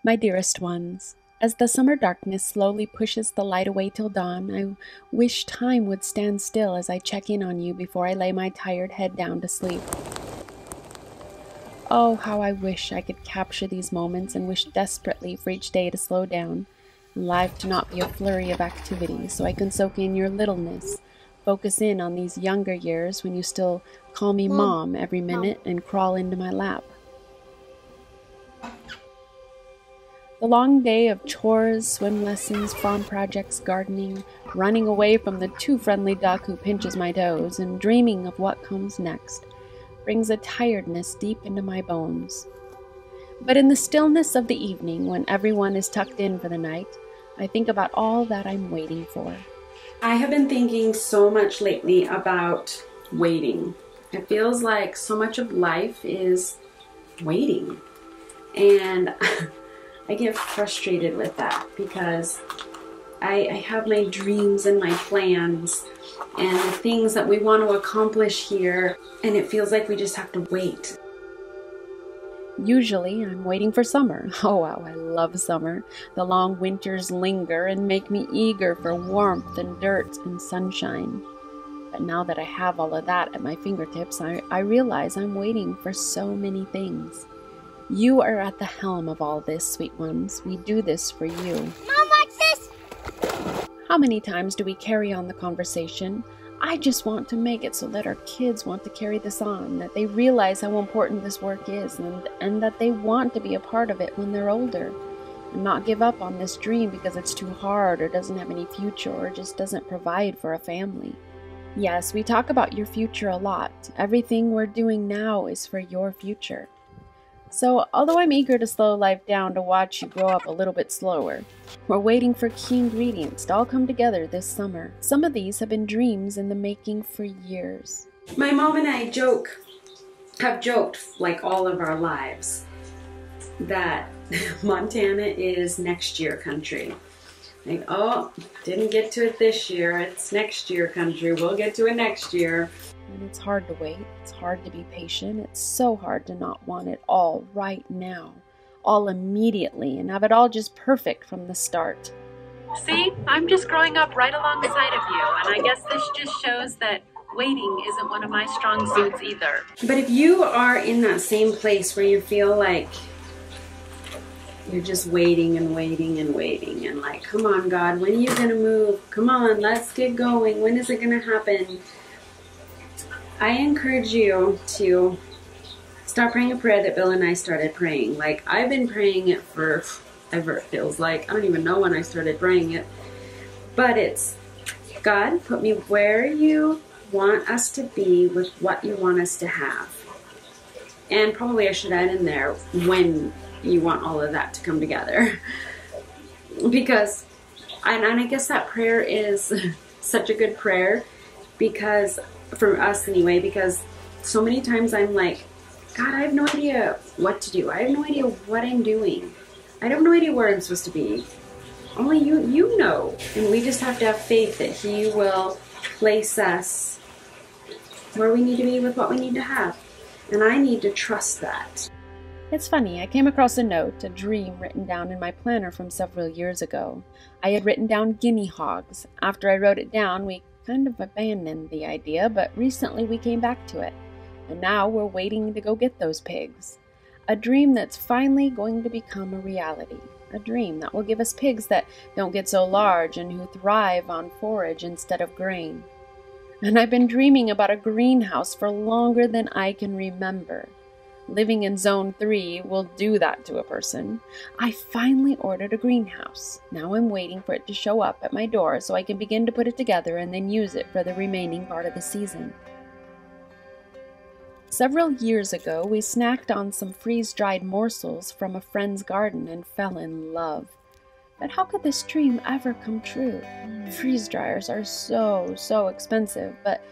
My dearest ones, as the summer darkness slowly pushes the light away till dawn, I wish time would stand still as I check in on you before I lay my tired head down to sleep. Oh, how I wish I could capture these moments and wish desperately for each day to slow down, and life to not be a flurry of activity, so I can soak in your littleness, focus in on these younger years when you still call me Mom every minute and crawl into my lap. The long day of chores, swim lessons, farm projects, gardening, running away from the too friendly duck who pinches my toes, and dreaming of what comes next, brings a tiredness deep into my bones. But in the stillness of the evening, when everyone is tucked in for the night, I think about all that I'm waiting for. I have been thinking so much lately about waiting. It feels like so much of life is waiting. And I get frustrated with that because I have my dreams and my plans and the things that we want to accomplish here, and it feels like we just have to wait. Usually, I'm waiting for summer. Oh wow, I love summer. The long winters linger and make me eager for warmth and dirt and sunshine. But now that I have all of that at my fingertips, I realize I'm waiting for so many things. You are at the helm of all this, sweet ones. We do this for you. Mom, watch this! How many times do we carry on the conversation? I just want to make it so that our kids want to carry this on, that they realize how important this work is, and that they want to be a part of it when they're older, and not give up on this dream because it's too hard or doesn't have any future or just doesn't provide for a family. Yes, we talk about your future a lot. Everything we're doing now is for your future. So, although I'm eager to slow life down to watch you grow up a little bit slower, we're waiting for key ingredients to all come together this summer. Some of these have been dreams in the making for years. My mom and I have joked like all of our lives that Montana is next year country. Like, oh, didn't get to it this year, it's next year country, we'll get to it next year. And it's hard to wait, it's hard to be patient, it's so hard to not want it all right now, all immediately, and have it all just perfect from the start. See, I'm just growing up right alongside of you, and I guess this just shows that waiting isn't one of my strong suits either. But if you are in that same place where you feel like you're just waiting and waiting and waiting, and like, come on God, when are you gonna move? Come on, let's get going, when is it gonna happen? I encourage you to start praying a prayer that Bill and I started praying. Like, I've been praying it for ever, it feels like. I don't even know when I started praying it. But it's, God, put me where you want us to be with what you want us to have. And probably I should add in there, when you want all of that to come together. Because, and I guess that prayer is such a good prayer because, for us anyway, because so many times I'm like, God, I have no idea what to do. I have no idea what I'm doing. I have no idea where I'm supposed to be. Only you know. And we just have to have faith that He will place us where we need to be with what we need to have. And I need to trust that. It's funny, I came across a note, a dream written down in my planner from several years ago. I had written down guinea hogs. After I wrote it down, we kind of abandoned the idea, but recently we came back to it. And now we're waiting to go get those pigs. A dream that's finally going to become a reality. A dream that will give us pigs that don't get so large and who thrive on forage instead of grain. And I've been dreaming about a greenhouse for longer than I can remember. Living in Zone 3 will do that to a person. I finally ordered a greenhouse. Now I'm waiting for it to show up at my door so I can begin to put it together and then use it for the remaining part of the season. Several years ago, we snacked on some freeze-dried morsels from a friend's garden and fell in love. But how could this dream ever come true? Freeze dryers are so expensive, but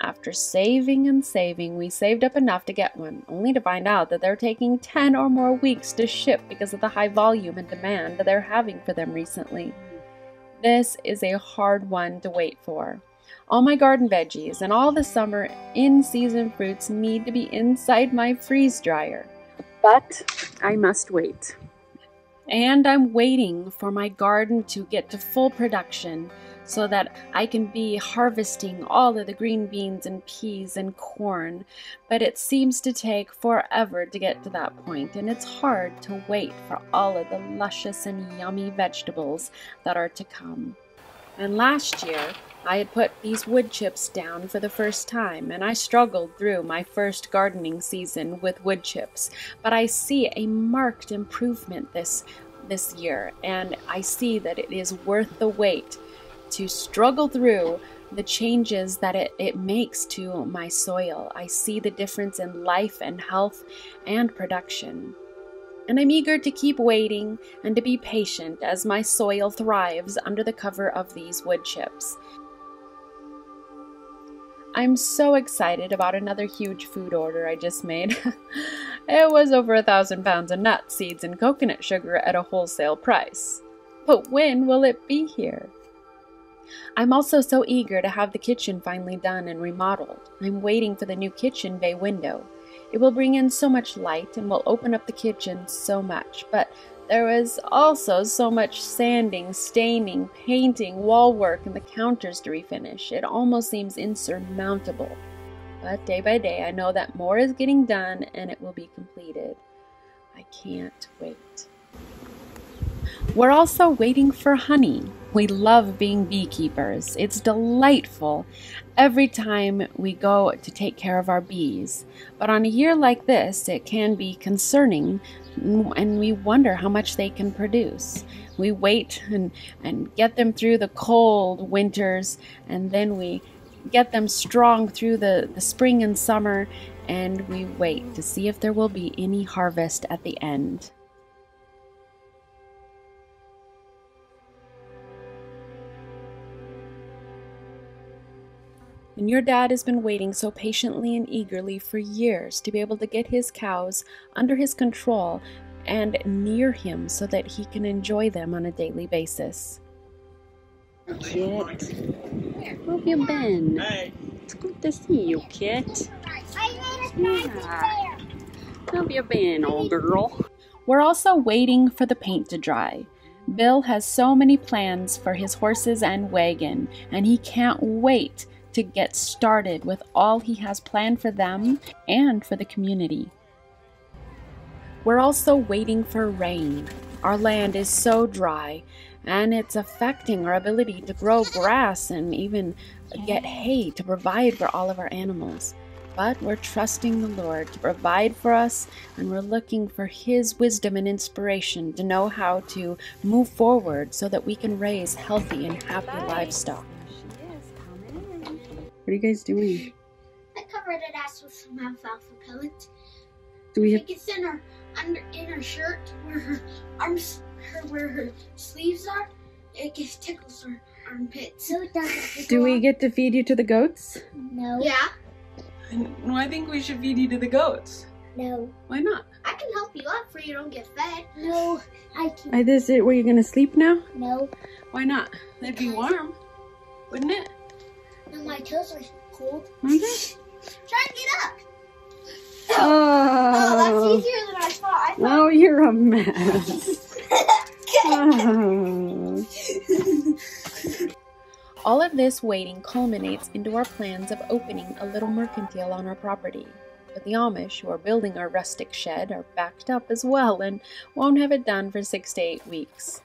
after saving and saving, we saved up enough to get one, only to find out that they're taking 10 or more weeks to ship because of the high volume and demand that they're having for them recently. This is a hard one to wait for. All my garden veggies and all the summer in-season fruits need to be inside my freeze dryer. But I must wait. And I'm waiting for my garden to get to full production so that I can be harvesting all of the green beans and peas and corn. But it seems to take forever to get to that point, and it's hard to wait for all of the luscious and yummy vegetables that are to come. And last year, I had put these wood chips down for the first time, and I struggled through my first gardening season with wood chips. But I see a marked improvement this year, and I see that it is worth the wait to struggle through the changes that it makes to my soil. I see the difference in life and health and production. And I'm eager to keep waiting and to be patient as my soil thrives under the cover of these wood chips. I'm so excited about another huge food order I just made. It was over 1,000 pounds of nuts, seeds, and coconut sugar at a wholesale price. But when will it be here? I'm also so eager to have the kitchen finally done and remodeled. I'm waiting for the new kitchen bay window. It will bring in so much light and will open up the kitchen so much, but there is also so much sanding, staining, painting, wall work, and the counters to refinish. It almost seems insurmountable. But day by day, I know that more is getting done and it will be completed. I can't wait. We're also waiting for honey. We love being beekeepers. It's delightful every time we go to take care of our bees. But on a year like this, it can be concerning, and we wonder how much they can produce. We wait and get them through the cold winters, and then we get them strong through the spring and summer, and we wait to see if there will be any harvest at the end. And your dad has been waiting so patiently and eagerly for years to be able to get his cows under his control and near him so that he can enjoy them on a daily basis. Kit, where have you been? Hey. It's good to see you, Kit. Yeah. Where have you been, old girl? We're also waiting for the paint to dry. Bill has so many plans for his horses and wagon, and he can't wait to get started with all he has planned for them and for the community. We're also waiting for rain. Our land is so dry, and it's affecting our ability to grow grass and even get hay to provide for all of our animals. But we're trusting the Lord to provide for us, and we're looking for His wisdom and inspiration to know how to move forward so that we can raise healthy and happy livestock. What are you guys doing? I covered it ass with some alfalfa pellets. Do we have... It's in her shirt where her arms, where her sleeves are. It just tickles her armpits. No, it doesn't. Do we get to feed you to the goats? No. Yeah. No, I think we should feed you to the goats. No. Why not? I can help you up for you don't get fed. No, I can't. Is this it where you're gonna sleep now? No. Why not? That'd be warm, wouldn't it? No, my toes are cold. Okay. Try and get up. Oh, that's easier than I thought. Oh, you're a mess. Oh. All of this waiting culminates into our plans of opening a little mercantile on our property. But the Amish, who are building our rustic shed, are backed up as well and won't have it done for 6 to 8 weeks.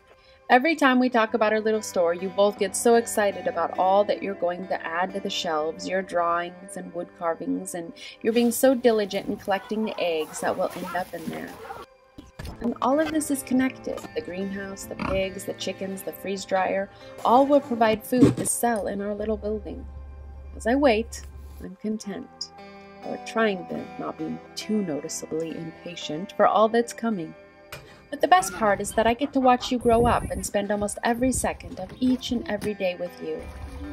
Every time we talk about our little store, you both get so excited about all that you're going to add to the shelves, your drawings and wood carvings, and you're being so diligent in collecting the eggs that will end up in there. And all of this is connected. The greenhouse, the pigs, the chickens, the freeze dryer, all will provide food to sell in our little building. As I wait, I'm content, or trying to not be too noticeably impatient for all that's coming. But the best part is that I get to watch you grow up and spend almost every second of each and every day with you.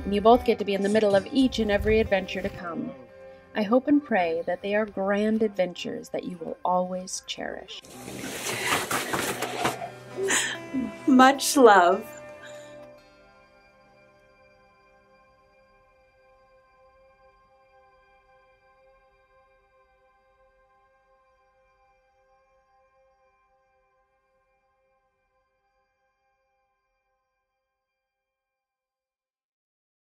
And you both get to be in the middle of each and every adventure to come. I hope and pray that they are grand adventures that you will always cherish. Much love.